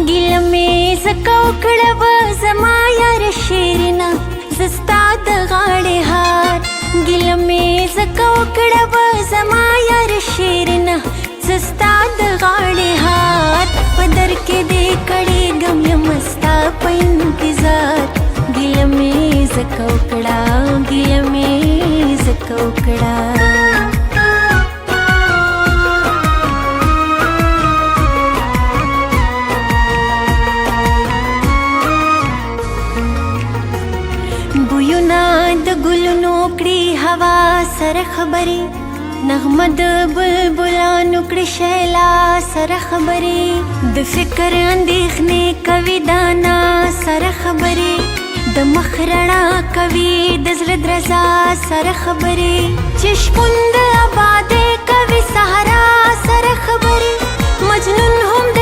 ګیله مې ځکه وکړه و زما یار شیرینه زه ستا د غاړې هار ګیله مې ځکه وکړه و زما یار شیرینه زه ستا د غاړې هار په در کې دې کړې ګم یم ستا په انتظار ګیله مې ځکه وکړه ګیله مې ځکه وکړه بویونه د ګلونو کړي هوا سره خبرې نغمه د بلبلانو کړي شیلا سره خبرې د فکر اندېښنې کوي دانا سره خبرې د مخ رڼا کوي د زړه درزا سره خبرې چې شپون د آبادۍ کوي صحرا سره خبرې مجنون هم